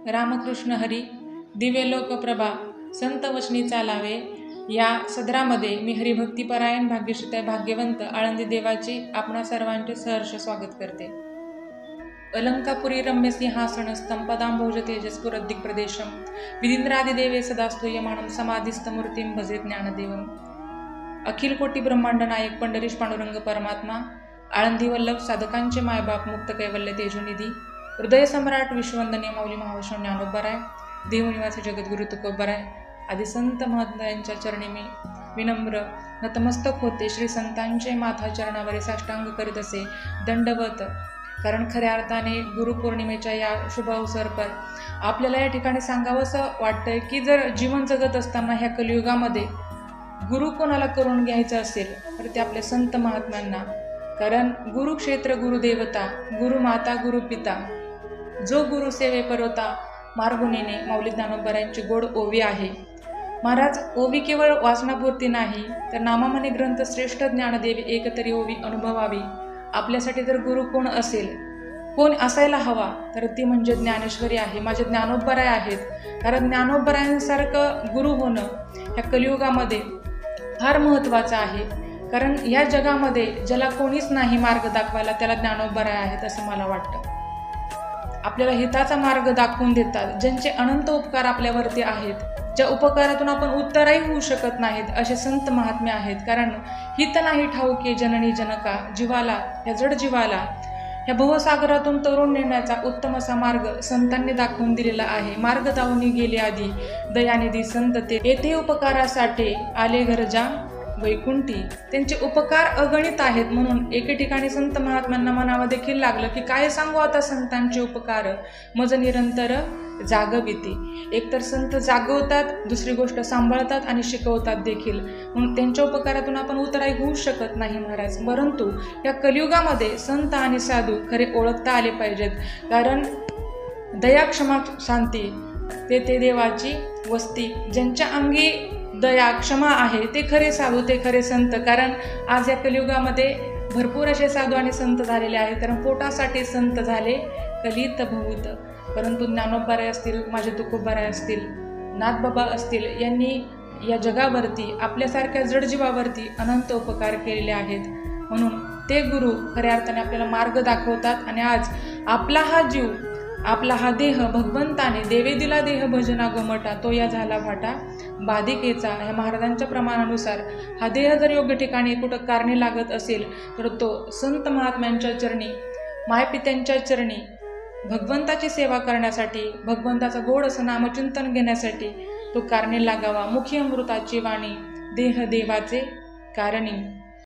रामकृष्ण हरी दिव्य लोकप्रभा संत वचनी चालावे या सदरामध्ये मी हरिभक्तीपरायण भाग्यश्रीताई भाग्यवंत आळंदी देवाची आपणा सर्वांचे सहर्ष स्वागत करते। अलंकापुरी रम्य सिंहासन स्तंपदांभोज तेजस्फुरद्दिक् प्रदेशम विदिंद्रादिदेवे सदास्तूयमानं समाधिस्थ मूर्तिं भजे ज्ञानदेवम्। अखिल कोटी ब्रह्मांड नायक पंढरीश पांडुरंग परमात्मा आळंदी वल्लभ साधकांचे मायबाप मुक्त कैवल्य तेजोनिधी हृदय सम्राट विश्ववंदनीय माऊली महावैष्णव ज्ञानोबराय देवनिवासी जगद्गुरु तुकोबराय आदि संत महंतांच्या चरणी मी विनम्र नतमस्तक होते। श्री संतांचे माथा चरणावरी साष्टांग करीत असे दंडवत। कारण खऱ्या अर्थाने गुरुपौर्णिमेच्या या शुभ अवसर पर आपल्याला या ठिकाणी सांगावंसं वाटतंय की जर जीवन जगत असताना ह्या कलियुगामध्ये गुरु कोणाला करून घ्यायचं असेल तर ते आपले संत महात्म्यांना। कारण गुरुक्षेत्र गुरुदेवता गुरुमाता गुरुपिता जो गुरु सेवे परवता मार्गुनीने माऊली ज्ञानोबरायांची गोड ओवी आहे। महाराज ओवी केवळ वाचनापुरती नाही तर नामामणी ग्रंथ श्रेष्ठ ज्ञानदेवी एकतरी ओवी अनुभवावी। आपल्यासाठी जर गुरु कोण असेल कोण असायला हवा तर ती म्हणजे ज्ञानेश्वरी आहे, माझे ज्ञानोबराय आहेत। कारण ज्ञानोबरायांसारखं गुरु होणं ह्या कलियुगामध्ये फार महत्त्वाचं आहे। कारण या जगामध्ये ज्याला कोणीच नाही मार्ग दाखवायला त्याला ज्ञानोबराय आहेत असं मला वाटतं। आपल्याला हिताचा मार्ग दाखवून देतात, ज्यांचे अनंत उपकार आपल्यावरती आहेत, ज्या उपकारातून आपण उत्तरही होऊ शकत नाहीत असे संत महात्मे आहेत। कारण हित नाही ठाऊके जननी जनका जीवाला या जड जीवाला या भवसागरातून तरुण नेण्याचा उत्तम असा मार्ग संतांनी दाखवून दिलेला आहे। मार्ग दावून गेले आधी दयानिधी संत ते येथे उपकारासाठी आले गरजा वैकुंठी। त्यांचे उपकार अगणित आहेत म्हणून एके ठिकाणी संत महात्म्यांना मनावर देखील लागलं की काय सांगू आता संतांचे उपकार मज निरंतर जागविती। एकतर संत जागवतात, दुसरी गोष्ट सांभाळतात आणि शिकवतात देखील, म्हणून त्यांच्या उपकारातून आपण उतराई होऊ शकत नाही महाराज। परंतु या कलियुगामध्ये संत आणि साधू खरे ओळखता आले पाहिजेत। कारण दया क्षमा शांती ते देवाची वस्ती। ज्यांच्या अंगी दया क्षमा आहे ते खरे साधू ते खरे संत। कारण आज या कलियुगामध्ये भरपूर असे साधू आणि संत झालेले आहेत, कारण पोटासाठी संत झाले कलित भूत। परंतु ज्ञानोबराय असतील, माझे तुकोबराय असतील, नाथबाबा असतील, यांनी या जगावरती आपल्यासारख्या जडजीवावरती अनंत उपकार केलेले आहेत। म्हणून ते गुरु खऱ्या अर्थाने आपल्याला मार्ग दाखवतात। आणि आज आपला हा जीव आपला हा देह भगवंताने देवे दिला देह भजना गोमटा तो या झाला भाटा बाधिकेचा। ह्या महाराजांच्या प्रमाणानुसार हा देह जर योग्य ठिकाणी कुठं कारणी लागत असेल तर तो संत महात्म्यांच्या चरणी मायपित्यांच्या चरणी भगवंताची सेवा करण्यासाठी भगवंताचा गोड असं नामचिंतन घेण्यासाठी तो कारणी लागावा। मुखी अमृताची वाणी देह देवाचे कारणी।